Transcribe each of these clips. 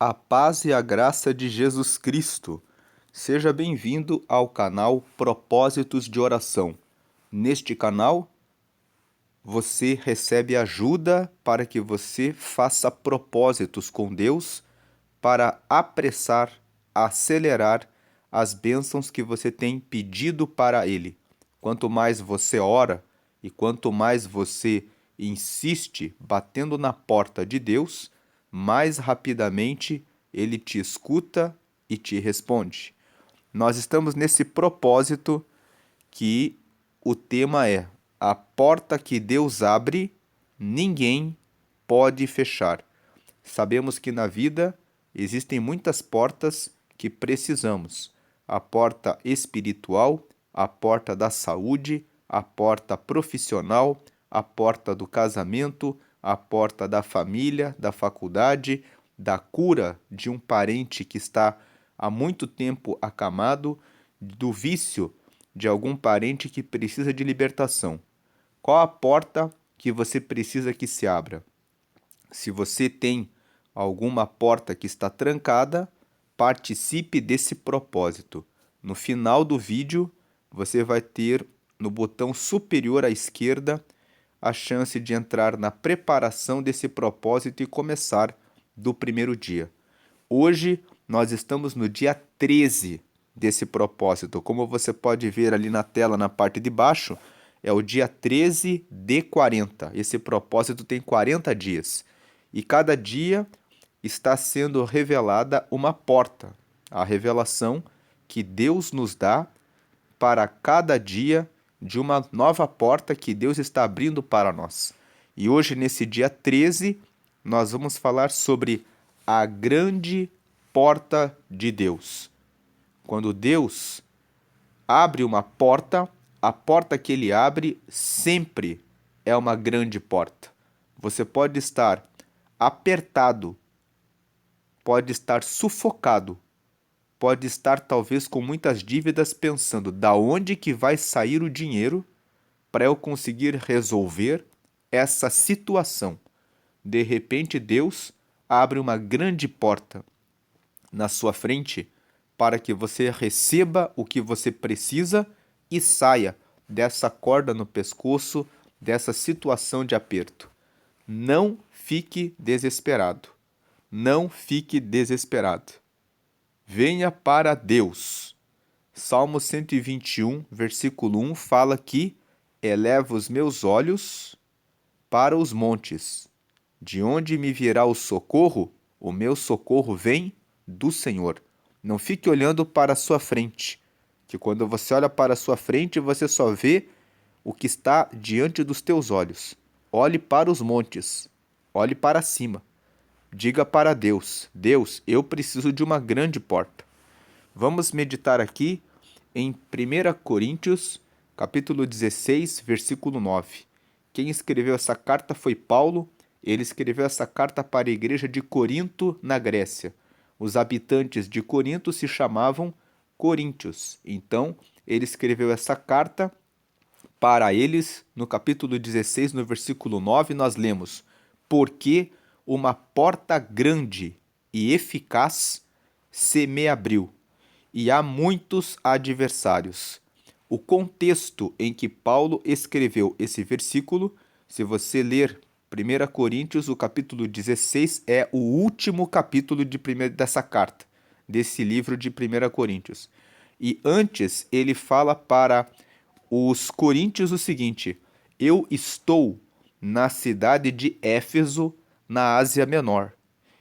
A paz e a graça de Jesus Cristo. Seja bem-vindo ao canal Propósitos de Oração. Neste canal, você recebe ajuda para que você faça propósitos com Deus para apressar, acelerar as bênçãos que você tem pedido para Ele. Quanto mais você ora e quanto mais você insiste batendo na porta de Deus, mais rapidamente Ele te escuta e te responde. Nós estamos nesse propósito que o tema é: a porta que Deus abre, ninguém pode fechar. Sabemos que na vida existem muitas portas que precisamos. A porta espiritual, a porta da saúde, a porta profissional, a porta do casamento, a porta da família, da faculdade, da cura de um parente que está há muito tempo acamado, do vício de algum parente que precisa de libertação. Qual a porta que você precisa que se abra? Se você tem alguma porta que está trancada, participe desse propósito. No final do vídeo, você vai ter no botão superior à esquerda a chance de entrar na preparação desse propósito e começar do primeiro dia. Hoje nós estamos no dia 13 desse propósito. Como você pode ver ali na tela, na parte de baixo, é o dia 13 de 40. Esse propósito tem 40 dias. E cada dia está sendo revelada uma porta. A revelação que Deus nos dá para cada dia de uma nova porta que Deus está abrindo para nós. E hoje, nesse dia 13, nós vamos falar sobre a grande porta de Deus. Quando Deus abre uma porta, a porta que ele abre sempre é uma grande porta. Você pode estar apertado, pode estar sufocado, pode estar talvez com muitas dívidas pensando da onde que vai sair o dinheiro para eu conseguir resolver essa situação. De repente Deus abre uma grande porta na sua frente para que você receba o que você precisa e saia dessa corda no pescoço, dessa situação de aperto. Não fique desesperado. Não fique desesperado. Venha para Deus. Salmo 121, versículo 1 fala que eleva os meus olhos para os montes. De onde me virá o socorro? O meu socorro vem do Senhor. Não fique olhando para a sua frente, que quando você olha para a sua frente, você só vê o que está diante dos teus olhos. Olhe para os montes, olhe para cima. Diga para Deus: Deus, eu preciso de uma grande porta. Vamos meditar aqui em 1 Coríntios, capítulo 16, versículo 9. Quem escreveu essa carta foi Paulo. Ele escreveu essa carta para a igreja de Corinto, na Grécia. Os habitantes de Corinto se chamavam coríntios. Então, ele escreveu essa carta para eles. No capítulo 16, no versículo 9, nós lemos: porque uma porta grande e eficaz se me abriu, e há muitos adversários. O contexto em que Paulo escreveu esse versículo, se você ler 1 Coríntios, o capítulo 16, é o último capítulo dessa carta, desse livro de 1 Coríntios. E antes ele fala para os coríntios o seguinte: eu estou na cidade de Éfeso, na Ásia Menor,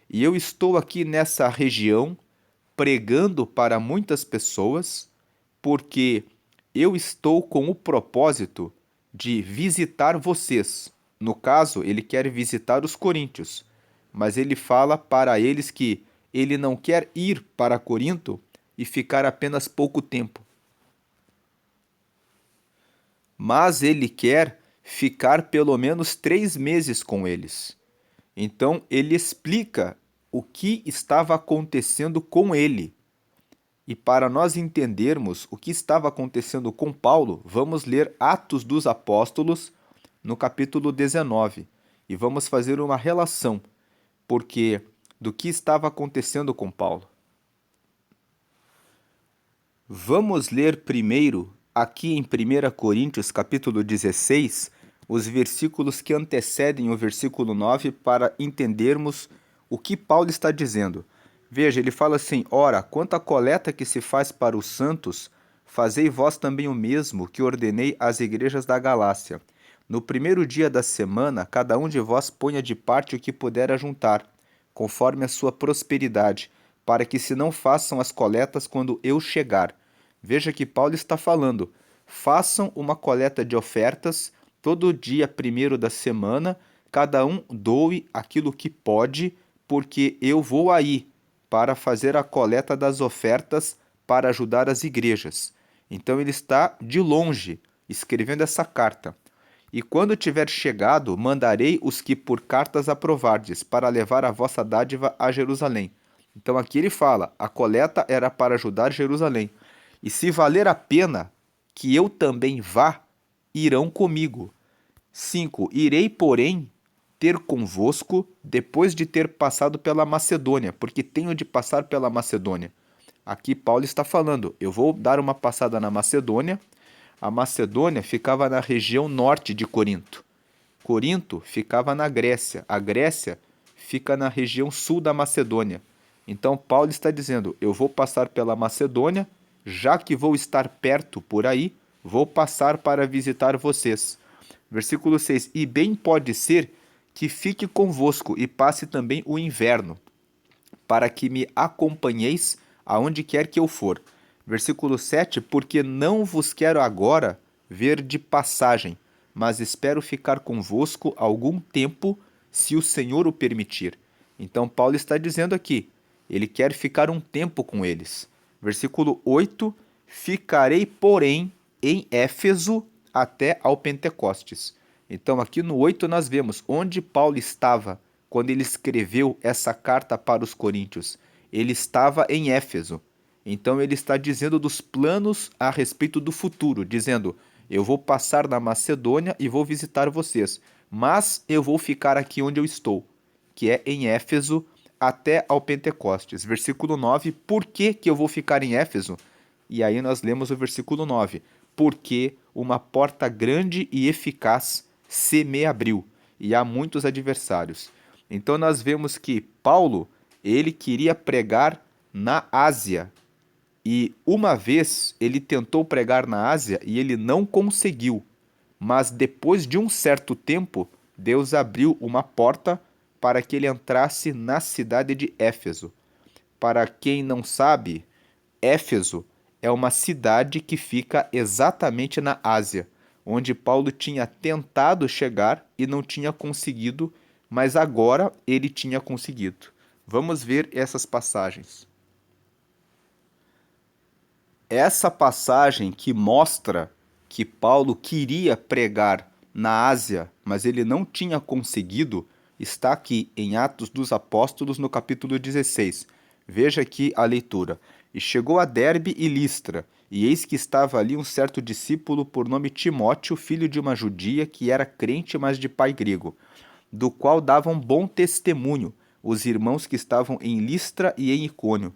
e eu estou aqui nessa região pregando para muitas pessoas, porque eu estou com o propósito de visitar vocês. No caso, ele quer visitar os coríntios, mas ele fala para eles que ele não quer ir para Corinto e ficar apenas pouco tempo, mas ele quer ficar pelo menos 3 meses com eles. Então ele explica o que estava acontecendo com ele. E para nós entendermos o que estava acontecendo com Paulo, vamos ler Atos dos Apóstolos no capítulo 19 e vamos fazer uma relação, porque do que estava acontecendo com Paulo. Vamos ler primeiro, aqui em 1 Coríntios, capítulo 16, os versículos que antecedem o versículo 9 para entendermos o que Paulo está dizendo. Veja, ele fala assim: ora, quanto à coleta que se faz para os santos, fazei vós também o mesmo que ordenei às igrejas da Galácia. No primeiro dia da semana, cada um de vós ponha de parte o que puder ajuntar, conforme a sua prosperidade, para que se não façam as coletas quando eu chegar. Veja que Paulo está falando: façam uma coleta de ofertas todo dia primeiro da semana, cada um doe aquilo que pode, porque eu vou aí para fazer a coleta das ofertas para ajudar as igrejas. Então ele está de longe escrevendo essa carta. E quando tiver chegado, mandarei os que por cartas aprovardes, para levar a vossa dádiva a Jerusalém. Então aqui ele fala, a coleta era para ajudar Jerusalém. E se valer a pena que eu também vá, irão comigo. 5. Irei, porém, ter convosco depois de ter passado pela Macedônia, porque tenho de passar pela Macedônia. Aqui Paulo está falando, eu vou dar uma passada na Macedônia. A Macedônia ficava na região norte de Corinto. Corinto ficava na Grécia. A Grécia fica na região sul da Macedônia. Então Paulo está dizendo, eu vou passar pela Macedônia, já que vou estar perto por aí, vou passar para visitar vocês. Versículo 6. E bem pode ser que fique convosco e passe também o inverno, para que me acompanheis aonde quer que eu for. Versículo 7. Porque não vos quero agora ver de passagem, mas espero ficar convosco algum tempo, se o Senhor o permitir. Então Paulo está dizendo aqui, ele quer ficar um tempo com eles. Versículo 8. Ficarei, porém, em Éfeso até ao Pentecostes. Então aqui no 8 nós vemos onde Paulo estava quando ele escreveu essa carta para os coríntios. Ele estava em Éfeso. Então ele está dizendo dos planos a respeito do futuro, dizendo, eu vou passar na Macedônia e vou visitar vocês, mas eu vou ficar aqui onde eu estou, que é em Éfeso até ao Pentecostes. Versículo 9, por que eu vou ficar em Éfeso? E aí nós lemos o versículo 9, porque uma porta grande e eficaz se me abriu, e há muitos adversários. Então nós vemos que Paulo, ele queria pregar na Ásia, e uma vez ele tentou pregar na Ásia e ele não conseguiu, mas depois de um certo tempo, Deus abriu uma porta para que ele entrasse na cidade de Éfeso. Para quem não sabe, Éfeso é uma cidade que fica exatamente na Ásia, onde Paulo tinha tentado chegar e não tinha conseguido, mas agora ele tinha conseguido. Vamos ver essas passagens. Essa passagem que mostra que Paulo queria pregar na Ásia, mas ele não tinha conseguido, está aqui em Atos dos Apóstolos, no capítulo 16. Veja aqui a leitura. E chegou a Derbe e Listra, e eis que estava ali um certo discípulo por nome Timóteo, filho de uma judia, que era crente, mas de pai grego, do qual davam bom testemunho os irmãos que estavam em Listra e em Icônio.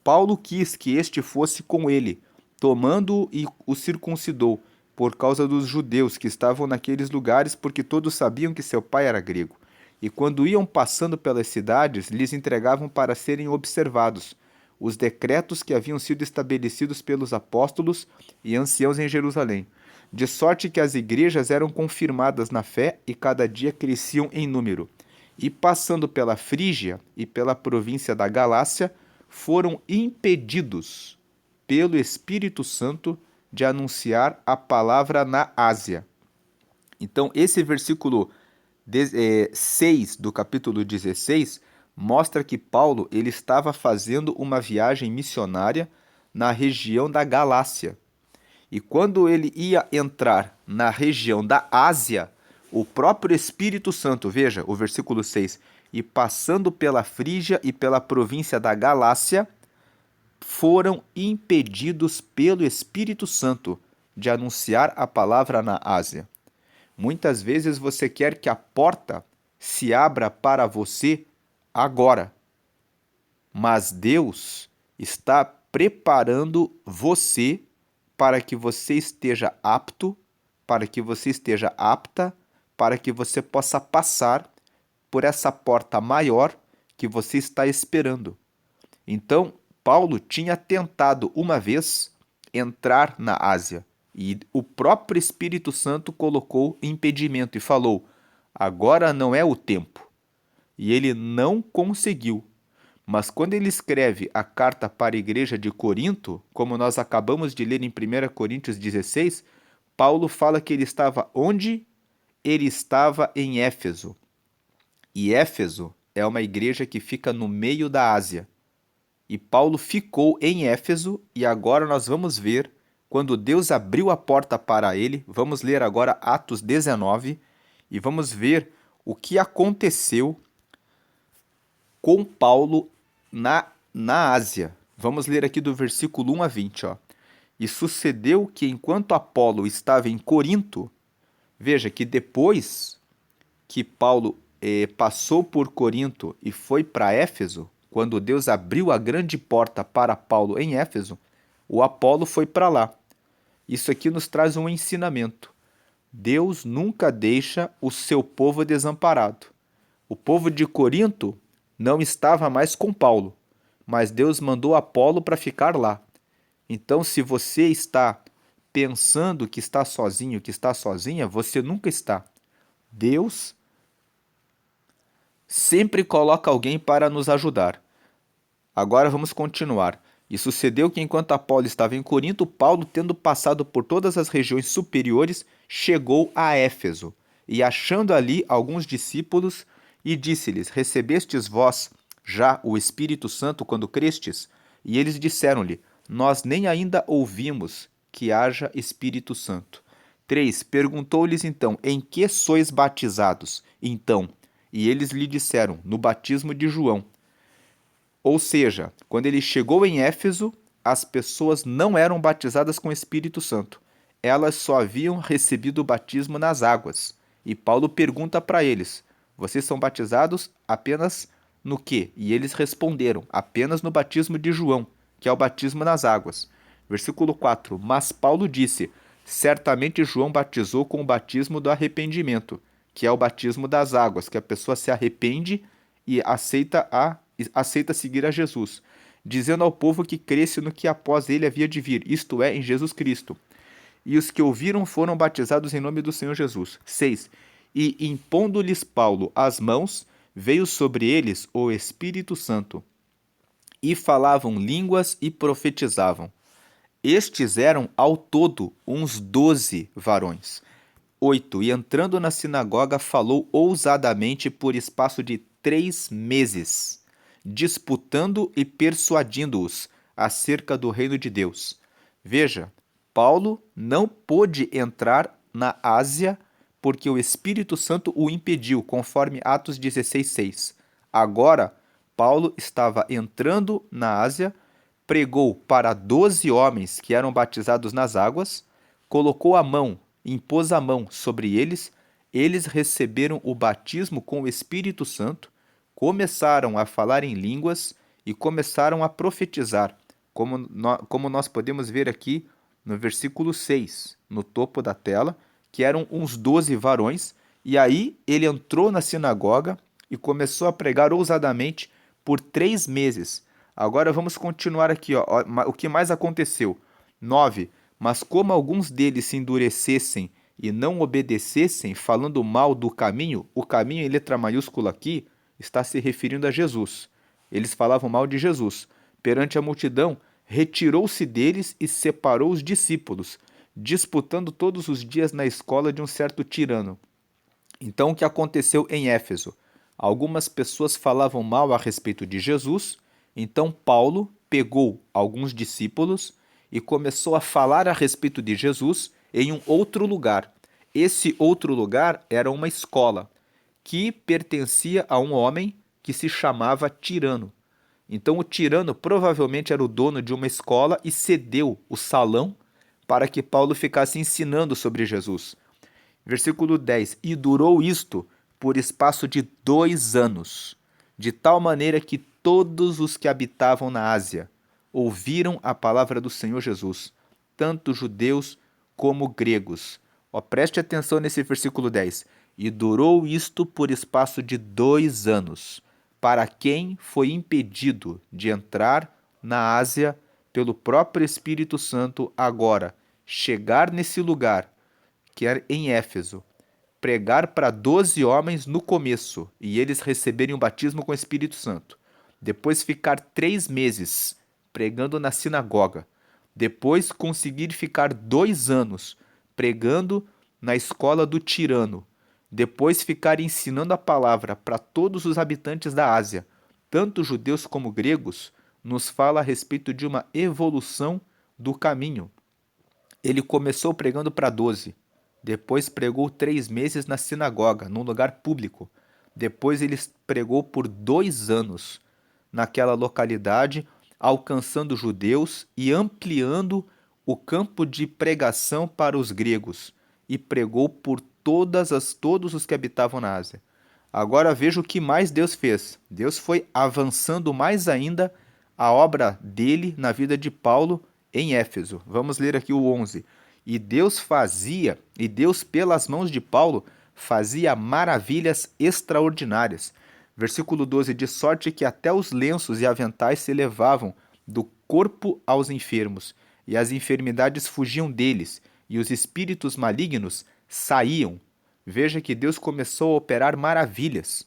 Paulo quis que este fosse com ele, tomando-o e o circuncidou, por causa dos judeus que estavam naqueles lugares, porque todos sabiam que seu pai era grego. E quando iam passando pelas cidades, lhes entregavam para serem observados os decretos que haviam sido estabelecidos pelos apóstolos e anciãos em Jerusalém, de sorte que as igrejas eram confirmadas na fé e cada dia cresciam em número. E passando pela Frígia e pela província da Galácia, foram impedidos pelo Espírito Santo de anunciar a palavra na Ásia. Então, esse versículo 6 do capítulo 16 mostra que Paulo ele estava fazendo uma viagem missionária na região da Galácia. E quando ele ia entrar na região da Ásia, o próprio Espírito Santo, veja o versículo 6, e passando pela Frígia e pela província da Galácia, foram impedidos pelo Espírito Santo de anunciar a palavra na Ásia. Muitas vezes você quer que a porta se abra para você agora, mas Deus está preparando você para que você esteja apto, para que você esteja apta, para que você possa passar por essa porta maior que você está esperando. Então, Paulo tinha tentado uma vez entrar na Ásia e o próprio Espírito Santo colocou impedimento e falou: agora não é o tempo. E ele não conseguiu. Mas quando ele escreve a carta para a igreja de Corinto, como nós acabamos de ler em 1 Coríntios 16, Paulo fala que ele estava onde? Ele estava em Éfeso. E Éfeso é uma igreja que fica no meio da Ásia. E Paulo ficou em Éfeso, e agora nós vamos ver, quando Deus abriu a porta para ele, vamos ler agora Atos 19, e vamos ver o que aconteceu com Paulo na Ásia. Vamos ler aqui do versículo 1 a 20. Ó. E sucedeu que enquanto Apolo estava em Corinto, veja que depois que Paulo passou por Corinto e foi para Éfeso, quando Deus abriu a grande porta para Paulo em Éfeso, o Apolo foi para lá. Isso aqui nos traz um ensinamento. Deus nunca deixa o seu povo desamparado. O povo de Corinto não estava mais com Paulo, mas Deus mandou Apolo para ficar lá. Então, se você está pensando que está sozinho, que está sozinha, você nunca está. Deus sempre coloca alguém para nos ajudar. Agora vamos continuar. E sucedeu que enquanto Apolo estava em Corinto, Paulo, tendo passado por todas as regiões superiores, chegou a Éfeso, e achando ali alguns discípulos, e disse-lhes: recebestes vós já o Espírito Santo quando crestes? E eles disseram-lhe: nós nem ainda ouvimos que haja Espírito Santo. 3. Perguntou-lhes então: em que sois batizados? Então, e eles lhe disseram: no batismo de João. Ou seja, quando ele chegou em Éfeso, as pessoas não eram batizadas com o Espírito Santo. Elas só haviam recebido o batismo nas águas. E Paulo pergunta para eles: vocês são batizados apenas no quê? E eles responderam: apenas no batismo de João, que é o batismo nas águas. Versículo 4. Mas Paulo disse: certamente João batizou com o batismo do arrependimento, que é o batismo das águas, que a pessoa se arrepende e aceita seguir a Jesus, dizendo ao povo que cresce no que após ele havia de vir, isto é, em Jesus Cristo. E os que ouviram foram batizados em nome do Senhor Jesus. 6. E impondo-lhes Paulo as mãos, veio sobre eles o Espírito Santo, e falavam línguas e profetizavam. Estes eram ao todo uns 12 varões. 8. E entrando na sinagoga, falou ousadamente por espaço de 3 meses, disputando e persuadindo-os acerca do reino de Deus. Veja, Paulo não pôde entrar na Ásia porque o Espírito Santo o impediu, conforme Atos 16:6. Agora, Paulo estava entrando na Ásia, pregou para 12 homens que eram batizados nas águas, colocou a mão, impôs a mão sobre eles, eles receberam o batismo com o Espírito Santo, começaram a falar em línguas e começaram a profetizar, como nós podemos ver aqui no versículo 6, no topo da tela, que eram uns 12 varões, e aí ele entrou na sinagoga e começou a pregar ousadamente por 3 meses. Agora vamos continuar aqui, ó, o que mais aconteceu. 9. Mas como alguns deles se endurecessem e não obedecessem, falando mal do caminho, o caminho em letra maiúscula aqui está se referindo a Jesus. Eles falavam mal de Jesus. Perante a multidão, retirou-se deles e separou os discípulos, disputando todos os dias na escola de um certo tirano. Então, o que aconteceu em Éfeso? Algumas pessoas falavam mal a respeito de Jesus, então Paulo pegou alguns discípulos e começou a falar a respeito de Jesus em um outro lugar. Esse outro lugar era uma escola que pertencia a um homem que se chamava Tirano. Então o tirano provavelmente era o dono de uma escola e cedeu o salão para que Paulo ficasse ensinando sobre Jesus. Versículo 10. E durou isto por espaço de 2 anos, de tal maneira que todos os que habitavam na Ásia ouviram a palavra do Senhor Jesus, tanto judeus como gregos. Ó, preste atenção nesse versículo 10. E durou isto por espaço de 2 anos, para quem foi impedido de entrar na Ásia pelo próprio Espírito Santo agora, chegar nesse lugar, que era em Éfeso, pregar para 12 homens no começo, e eles receberem o batismo com o Espírito Santo. Depois ficar 3 meses pregando na sinagoga. Depois conseguir ficar 2 anos pregando na escola do tirano. Depois ficar ensinando a palavra para todos os habitantes da Ásia, tanto judeus como gregos, nos fala a respeito de uma evolução do caminho. Ele começou pregando para 12, depois pregou 3 meses na sinagoga, num lugar público. Depois ele pregou por 2 anos naquela localidade, alcançando judeus e ampliando o campo de pregação para os gregos, e pregou por todos os que habitavam na Ásia. Agora veja o que mais Deus fez. Deus foi avançando mais ainda a obra dele na vida de Paulo em Éfeso. Vamos ler aqui o 11. E Deus pelas mãos de Paulo fazia maravilhas extraordinárias. Versículo 12, de sorte que até os lenços e aventais se elevavam do corpo aos enfermos, e as enfermidades fugiam deles, e os espíritos malignos saíam. Veja que Deus começou a operar maravilhas.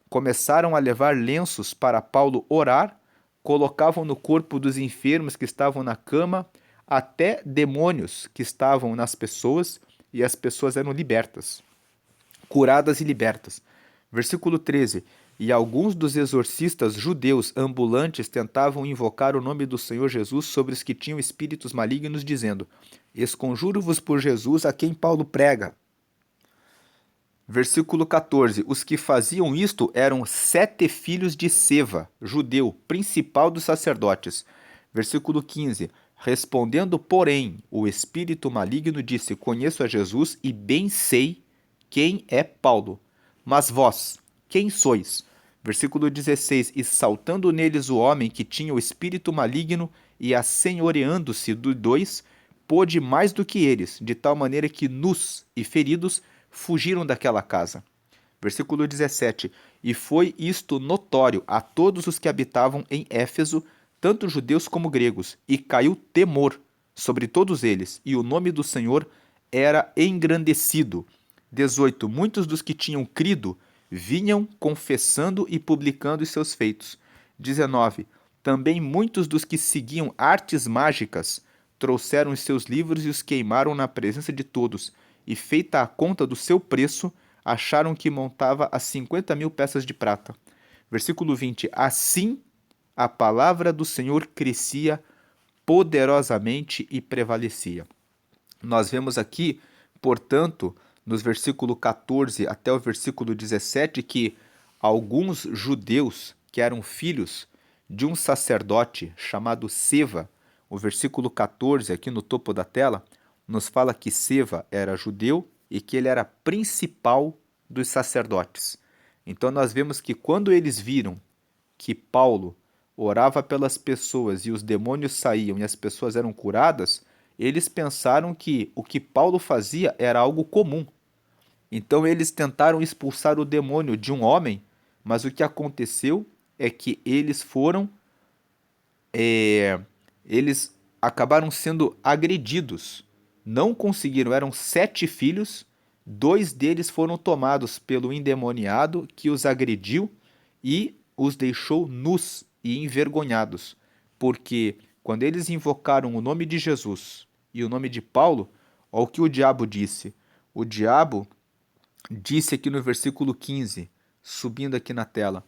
Começaram a levar lenços para Paulo orar, colocavam no corpo dos enfermos que estavam na cama, até demônios que estavam nas pessoas, e as pessoas eram libertas, curadas e libertas. Versículo 13. E alguns dos exorcistas judeus ambulantes tentavam invocar o nome do Senhor Jesus sobre os que tinham espíritos malignos, dizendo: Esconjuro-vos por Jesus a quem Paulo prega. Versículo 14. Os que faziam isto eram 7 filhos de Seva, judeu, principal dos sacerdotes. Versículo 15. Respondendo, porém, o espírito maligno disse: Conheço a Jesus e bem sei quem é Paulo. Mas vós, quem sois? Versículo 16. E saltando neles o homem que tinha o espírito maligno e assenhoreando-se dos 2, pôde mais do que eles, de tal maneira que nus e feridos fugiram daquela casa. Versículo 17. E foi isto notório a todos os que habitavam em Éfeso, tanto judeus como gregos, e caiu temor sobre todos eles, e o nome do Senhor era engrandecido. 18. Muitos dos que tinham crido vinham confessando e publicando os seus feitos. 19. Também muitos dos que seguiam artes mágicas trouxeram os seus livros e os queimaram na presença de todos, e feita a conta do seu preço, acharam que montava a 50.000 peças de prata. Versículo 20. Assim a palavra do Senhor crescia poderosamente e prevalecia. Nós vemos aqui, portanto, nos versículo 14 até o versículo 17, que alguns judeus que eram filhos de um sacerdote chamado Seva, o versículo 14 aqui no topo da tela, nos fala que Seva era judeu e que ele era principal dos sacerdotes. Então nós vemos que quando eles viram que Paulo orava pelas pessoas e os demônios saíam e as pessoas eram curadas, eles pensaram que o que Paulo fazia era algo comum. Então eles tentaram expulsar o demônio de um homem, mas o que aconteceu é que eles acabaram sendo agredidos. Não conseguiram, eram 7 filhos, 2 deles foram tomados pelo endemoniado que os agrediu e os deixou nus e envergonhados, porque quando eles invocaram o nome de Jesus e o nome de Paulo, olha o que o diabo disse. O diabo disse aqui no versículo 15, subindo aqui na tela,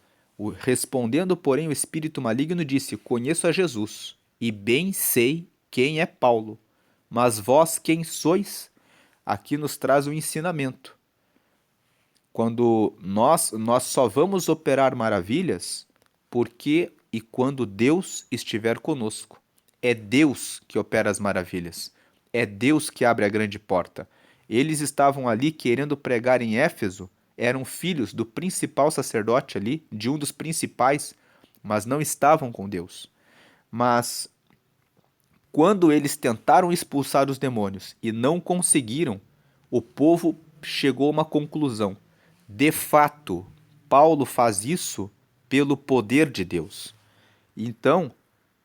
respondendo, porém, o espírito maligno disse: Conheço a Jesus e bem sei quem é Paulo, mas vós quem sois? Aqui nos traz um ensinamento. Quando nós só vamos operar maravilhas porque e quando Deus estiver conosco. É Deus que opera as maravilhas. É Deus que abre a grande porta. Eles estavam ali querendo pregar em Éfeso, eram filhos do principal sacerdote ali, de um dos principais, mas não estavam com Deus. Mas quando eles tentaram expulsar os demônios e não conseguiram, o povo chegou a uma conclusão. De fato, Paulo faz isso pelo poder de Deus. Então,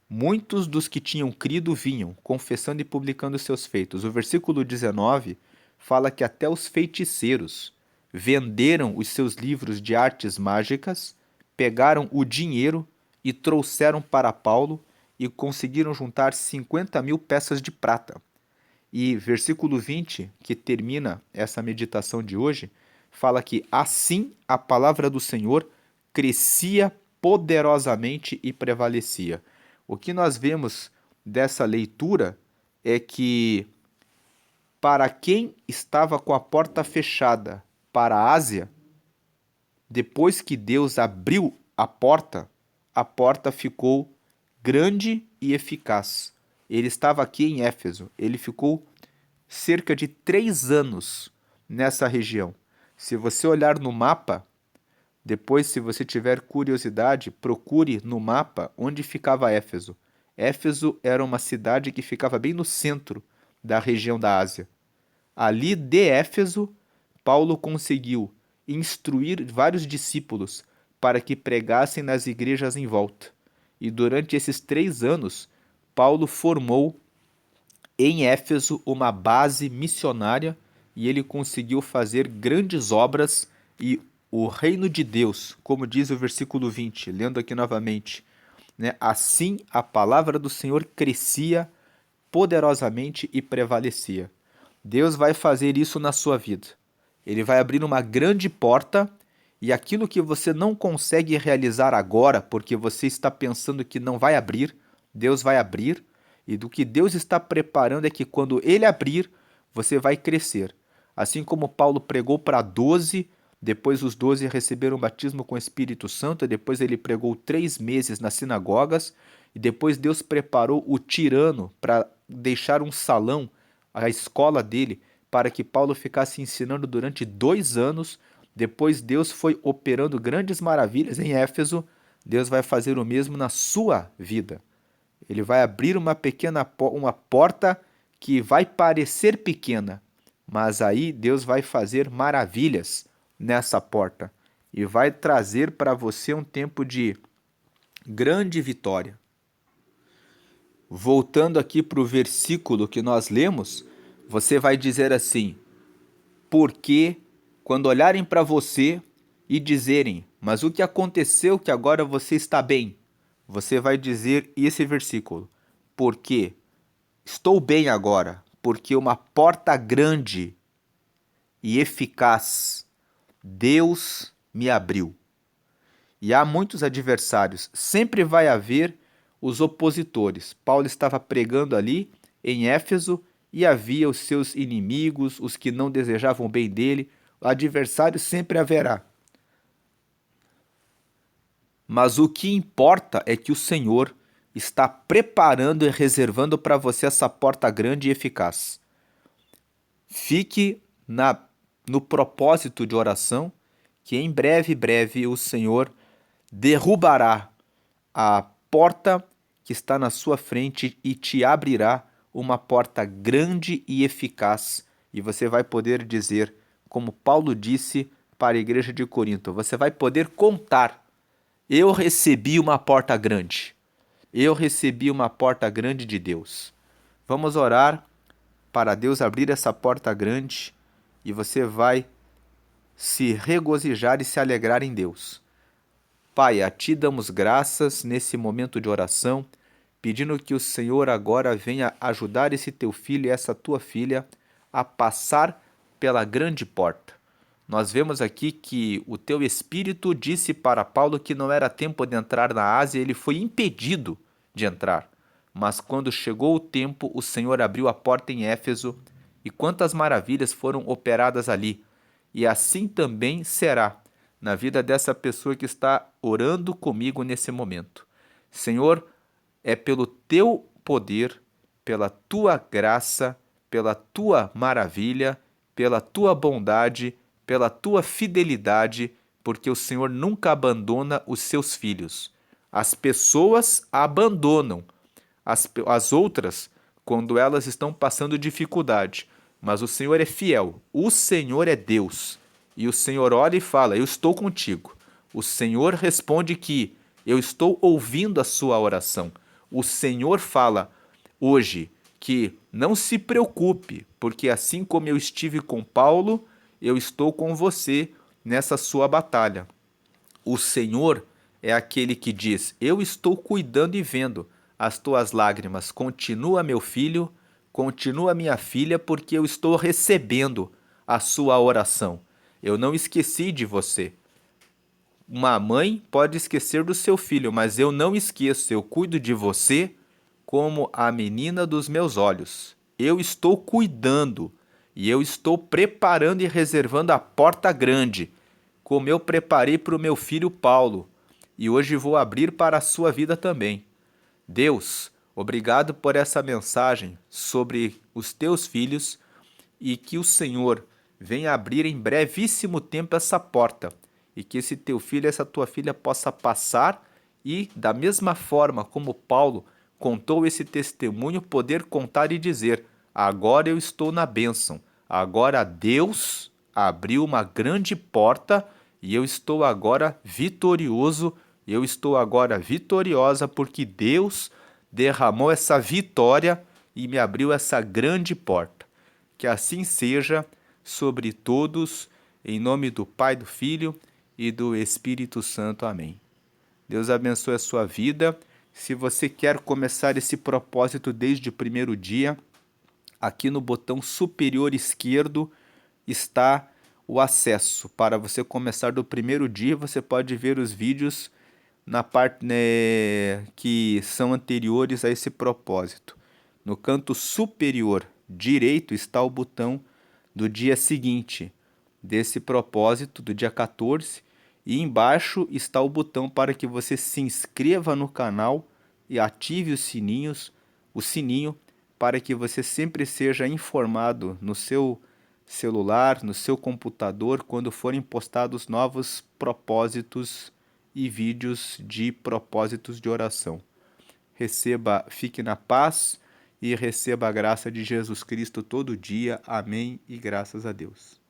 muitos dos que tinham crido vinham, confessando e publicando seus feitos. O versículo 19 fala que até os feiticeiros venderam os seus livros de artes mágicas, pegaram o dinheiro e trouxeram para Paulo e conseguiram juntar 50.000 peças de prata. E versículo 20, que termina essa meditação de hoje, fala que assim a palavra do Senhor crescia poderosamente e prevalecia. O que nós vemos dessa leitura é que para quem estava com a porta fechada para a Ásia, depois que Deus abriu a porta ficou grande e eficaz. Ele estava aqui em Éfeso. Ele ficou cerca de 3 anos nessa região. Se você olhar no mapa, depois, se você tiver curiosidade, procure no mapa onde ficava Éfeso. Éfeso era uma cidade que ficava bem no centro da região da Ásia. Ali de Éfeso, Paulo conseguiu instruir vários discípulos para que pregassem nas igrejas em volta. E durante esses 3 anos, Paulo formou em Éfeso uma base missionária e ele conseguiu fazer grandes obras e o reino de Deus, como diz o versículo 20, lendo aqui novamente, né? Assim a palavra do Senhor crescia poderosamente e prevalecia. Deus vai fazer isso na sua vida. Ele vai abrir uma grande porta e aquilo que você não consegue realizar agora, porque você está pensando que não vai abrir, Deus vai abrir. E do que Deus está preparando é que quando Ele abrir, você vai crescer. Assim como Paulo pregou para 12, depois os 12 receberam o batismo com o Espírito Santo, depois ele pregou 3 meses nas sinagogas, e depois Deus preparou o tirano para deixar um salão, a escola dele, para que Paulo ficasse ensinando durante 2 anos. Depois Deus foi operando grandes maravilhas em Éfeso. Deus vai fazer o mesmo na sua vida. Ele vai abrir uma porta que vai parecer pequena, mas aí Deus vai fazer maravilhas nessa porta e vai trazer para você um tempo de grande vitória. Voltando aqui para o versículo que nós lemos, você vai dizer assim: porque quando olharem para você e dizerem, mas o que aconteceu que agora você está bem? Você vai dizer esse versículo: porque estou bem agora, porque uma porta grande e eficaz Deus me abriu. E há muitos adversários, sempre vai haver os opositores. Paulo estava pregando ali em Éfeso e havia os seus inimigos, os que não desejavam o bem dele. O adversário sempre haverá. Mas o que importa é que o Senhor está preparando e reservando para você essa porta grande e eficaz. Fique no propósito de oração, que em breve o Senhor derrubará a porta que está na sua frente e te abrirá uma porta grande e eficaz. E você vai poder dizer, como Paulo disse para a igreja de Corinto, você vai poder contar: eu recebi uma porta grande. Eu recebi uma porta grande de Deus. Vamos orar para Deus abrir essa porta grande e você vai se regozijar e se alegrar em Deus. Pai, a Ti damos graças nesse momento de oração, pedindo que o Senhor agora venha ajudar esse Teu filho e essa Tua filha a passar pela grande porta. Nós vemos aqui que o Teu Espírito disse para Paulo que não era tempo de entrar na Ásia, ele foi impedido de entrar. Mas quando chegou o tempo, o Senhor abriu a porta em Éfeso, e quantas maravilhas foram operadas ali. E assim também será na vida dessa pessoa que está orando comigo nesse momento. Senhor, é pelo Teu poder, pela Tua graça, pela Tua maravilha, pela Tua bondade, pela Tua fidelidade, porque o Senhor nunca abandona os Seus filhos. As pessoas abandonam as outras quando elas estão passando dificuldade, mas o Senhor é fiel, o Senhor é Deus. E o Senhor olha e fala: Eu estou contigo. O Senhor responde que eu estou ouvindo a sua oração. O Senhor fala hoje que não se preocupe, porque assim como eu estive com Paulo, eu estou com você nessa sua batalha. O Senhor é aquele que diz: Eu estou cuidando e vendo as tuas lágrimas. Continua, meu filho, continua, minha filha, porque eu estou recebendo a sua oração. Eu não esqueci de você. Uma mãe pode esquecer do seu filho, mas eu não esqueço. Eu cuido de você como a menina dos meus olhos. Eu estou cuidando e eu estou preparando e reservando a porta grande, como eu preparei para o meu filho Paulo, e hoje vou abrir para a sua vida também. Deus, obrigado por essa mensagem sobre os teus filhos e que o Senhor venha abrir em brevíssimo tempo essa porta e que esse teu filho, essa tua filha possa passar e, da mesma forma como Paulo contou esse testemunho, poder contar e dizer: agora eu estou na bênção, agora Deus abriu uma grande porta e eu estou agora vitorioso, eu estou agora vitoriosa porque Deus derramou essa vitória e me abriu essa grande porta. Que assim seja sobre todos, em nome do Pai, do Filho e do Espírito Santo. Amém. Deus abençoe a sua vida. Se você quer começar esse propósito desde o primeiro dia, aqui no botão superior esquerdo está o acesso. Para você começar do primeiro dia, você pode ver os vídeos na parte, que são anteriores a esse propósito. No canto superior direito está o botão do dia seguinte desse propósito, do dia 14, e embaixo está o botão para que você se inscreva no canal e ative o sininho para que você sempre seja informado no seu celular, no seu computador, quando forem postados novos propósitos e vídeos de propósitos de oração. Receba, fique na paz e receba a graça de Jesus Cristo todo dia. Amém e graças a Deus.